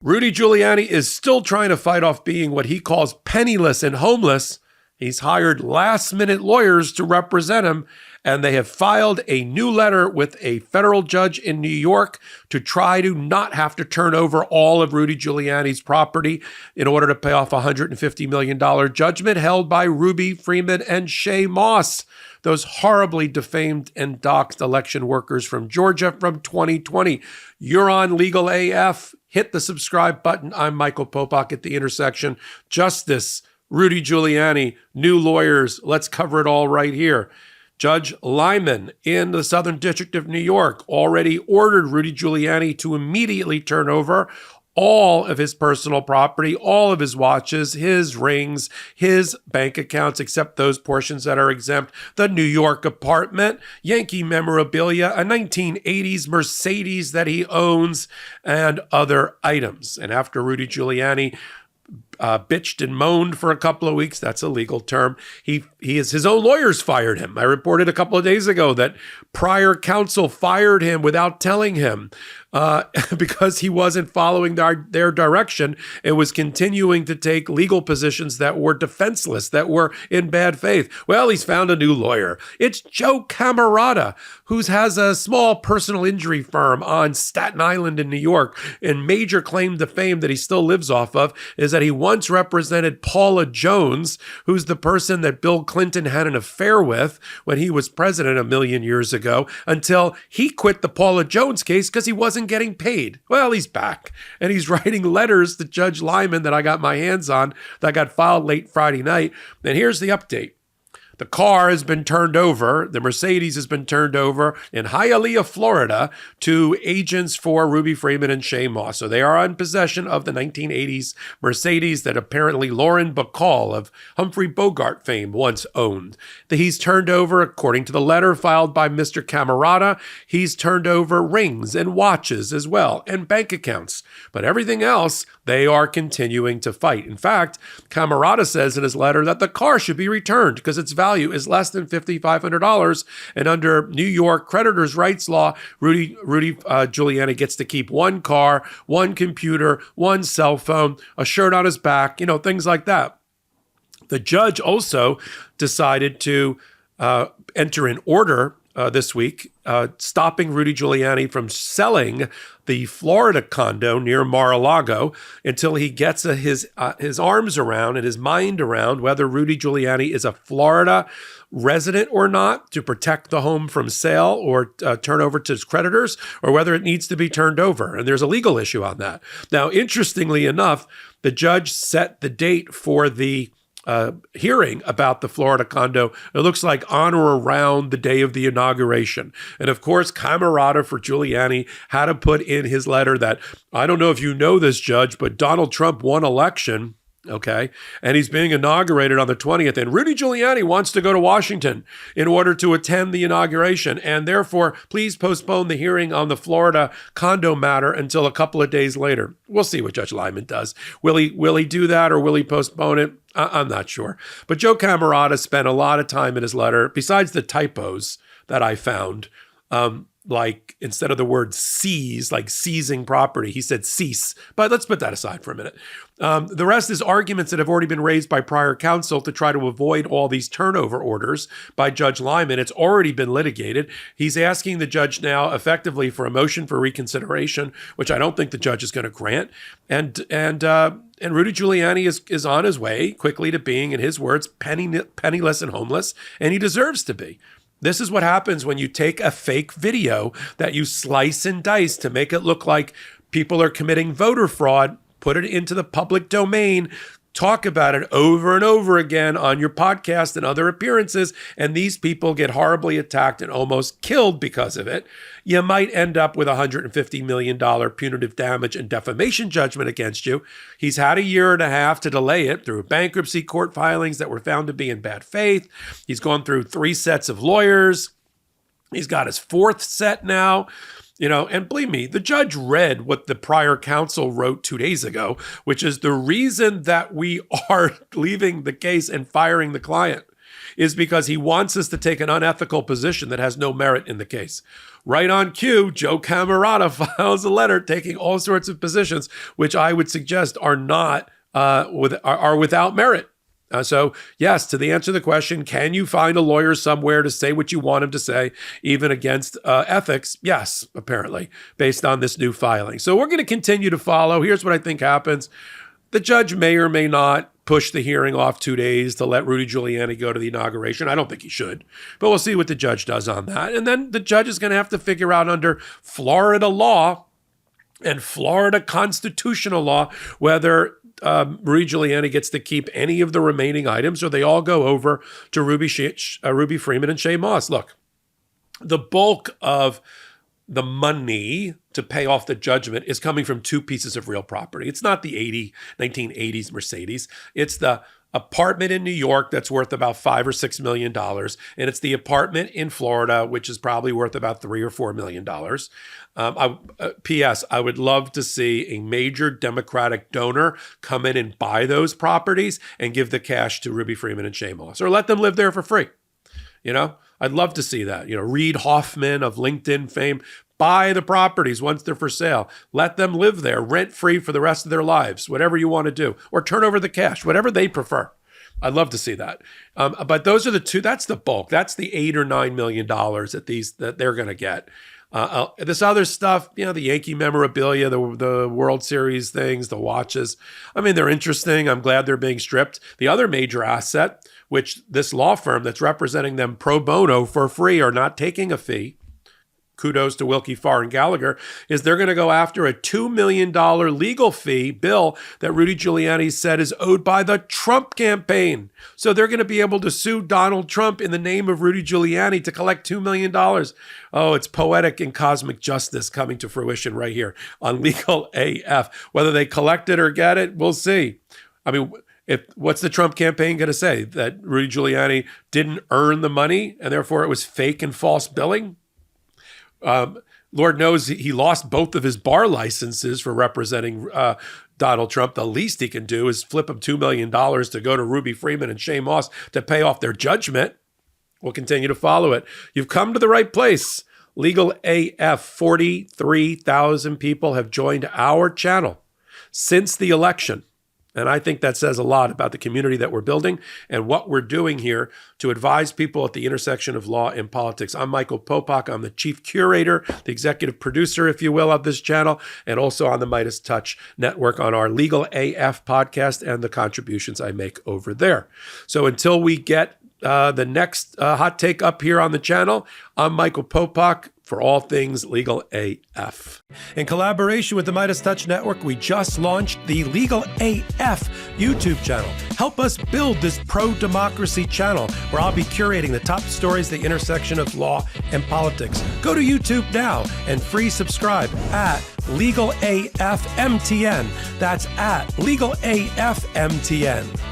Rudy Giuliani is still trying to fight off being what he calls penniless and homeless. He's hired last-minute lawyers to represent him, and they have filed a new letter with a federal judge in New York to try to not have to turn over all of Rudy Giuliani's property in order to pay off a $150 million judgment held by Ruby Freeman and Shay, those horribly defamed and doxed election workers from Georgia from 2020. You're on Legal AF. Hit the subscribe button. I'm Michael Popok at The Intersection. Justice, Rudy Giuliani, new lawyers. Let's cover it all right here. Judge Liman in the Southern District of New York already ordered Rudy Giuliani to immediately turn over all of his personal property, all of his watches, his rings, his bank accounts, except those portions that are exempt, the New York apartment, Yankee memorabilia, a 1980s Mercedes that he owns, and other items. And after Rudy Giuliani bitched and moaned for a couple of weeks. That's a legal term. His own lawyers fired him. I reported a couple of days ago that prior counsel fired him without telling him because he wasn't following their direction and was continuing to take legal positions that were defenseless, that were in bad faith. Well, he's found a new lawyer. It's Joe Camarata, who has a small personal injury firm on Staten Island in New York, and major claim to fame that he still lives off of is that he once represented Paula Jones, who's the person that Bill Clinton had an affair with when he was president a million years ago, until he quit the Paula Jones case because he wasn't getting paid. Well, he's back, and he's writing letters to Judge Liman that I got my hands on that got filed late Friday night. And here's the update. The car has been turned over. The Mercedes has been turned over in Hialeah, Florida, to agents for Ruby Freeman and Shay. So they are in possession of the 1980s Mercedes that apparently Lauren Bacall of Humphrey Bogart fame once owned. He's turned over, according to the letter filed by Mr. Camarata, he's turned over rings and watches as well, and bank accounts. But everything else, they are continuing to fight. In fact, Camarata says in his letter that the car should be returned because its value is less than $5,500. And under New York creditors' rights law, Rudy Giuliani gets to keep one car, one computer, one cell phone, a shirt on his back, things like that. The judge also decided to enter an order this week, stopping Rudy Giuliani from selling the Florida condo near Mar-a-Lago until he gets his arms around and his mind around whether Rudy Giuliani is a Florida resident or not, to protect the home from sale or turn over to his creditors, or whether it needs to be turned over. And there's a legal issue on that. Now, interestingly enough, the judge set the date for the hearing about the Florida condo. It looks like on or around the day of the inauguration. And of course, Camarata for Giuliani had to put in his letter that, I don't know if you know this, Judge, but Donald Trump won election. Okay. And he's being inaugurated on the 20th. And Rudy Giuliani wants to go to Washington in order to attend the inauguration. And therefore, please postpone the hearing on the Florida condo matter until a couple of days later. We'll see what Judge Liman does. Will he do that, or will he postpone it? I'm not sure. But Joe Camarata spent a lot of time in his letter, besides the typos that I found, like instead of the word seize, like seizing property, he said cease. But let's put that aside for a minute. The rest is arguments that have already been raised by prior counsel to try to avoid all these turnover orders by Judge Liman. It's already been litigated. He's asking the judge now effectively for a motion for reconsideration, which I don't think the judge is going to grant. And Rudy Giuliani is on his way quickly to being, in his words, penniless and homeless, and he deserves to be. This is what happens when you take a fake video that you slice and dice to make it look like people are committing voter fraud, put it into the public domain, talk about it over and over again on your podcast and other appearances, and these people get horribly attacked and almost killed because of it. You might end up with a $150 million punitive damage and defamation judgment against you. He's had a year and a half to delay it through bankruptcy court filings that were found to be in bad faith. He's gone through 3 sets of lawyers. He's got his 4th set now. And believe me, the judge read what the prior counsel wrote 2 days ago, which is the reason that we are leaving the case and firing the client is because he wants us to take an unethical position that has no merit in the case. Right on cue, Joe Camerata files a letter taking all sorts of positions, which I would suggest are not are without merit. So yes, to the answer to the question, can you find a lawyer somewhere to say what you want him to say, even against ethics? Yes, apparently, based on this new filing. So we're going to continue to follow. Here's what I think happens. The judge may or may not push the hearing off 2 days to let Rudy Giuliani go to the inauguration. I don't think he should, but we'll see what the judge does on that. And then the judge is going to have to figure out under Florida law and Florida constitutional law whether Rudy Giuliani gets to keep any of the remaining items, or they all go over to Ruby Freeman and Shay Moss. Look, the bulk of the money to pay off the judgment is coming from two pieces of real property. It's not the 1980s Mercedes. It's the apartment in New York that's worth about $5 or $6 million, and it's the apartment in Florida, which is probably worth about $3 or $4 million. P.S. I would love to see a major Democratic donor come in and buy those properties and give the cash to Ruby Freeman and Shay Moss, or let them live there for free. You know, I'd love to see that. You know, Reid Hoffman of LinkedIn fame, buy the properties once they're for sale. Let them live there rent-free for the rest of their lives, whatever you want to do, or turn over the cash, whatever they prefer. I'd love to see that. But those are the two. That's the bulk. That's the $8 or $9 million that they're going to get. This other stuff, you know, the Yankee memorabilia, the World Series things, the watches. I mean, they're interesting. I'm glad they're being stripped. The other major asset, which this law firm that's representing them pro bono for free or not taking a fee, kudos to Wilkie Farr and Gallagher, is they're going to go after a $2 million legal fee bill that Rudy Giuliani said is owed by the Trump campaign. So they're going to be able to sue Donald Trump in the name of Rudy Giuliani to collect $2 million. Oh, it's poetic and cosmic justice coming to fruition right here on Legal AF. Whether they collect it or get it, we'll see. I mean, what's the Trump campaign going to say? That Rudy Giuliani didn't earn the money and therefore it was fake and false billing? Lord knows he lost both of his bar licenses for representing Donald Trump. The least he can do is flip him $2 million to go to Ruby Freeman and Shay Moss to pay off their judgment. We'll continue to follow it. You've come to the right place. Legal AF, 43,000 people have joined our channel since the election. And I think that says a lot about the community that we're building and what we're doing here to advise people at the intersection of law and politics. I'm Michael Popok. I'm the chief curator, the executive producer, if you will, of this channel, and also on the Midas Touch Network on our Legal AF podcast and the contributions I make over there. So until we get the next hot take up here on the channel, I'm Michael Popok for all things Legal AF. In collaboration with the Midas Touch Network, we just launched the Legal AF YouTube channel. Help us build this pro-democracy channel where I'll be curating the top stories at the intersection of law and politics. Go to YouTube now and free subscribe at Legal AF MTN. That's at Legal AF MTN.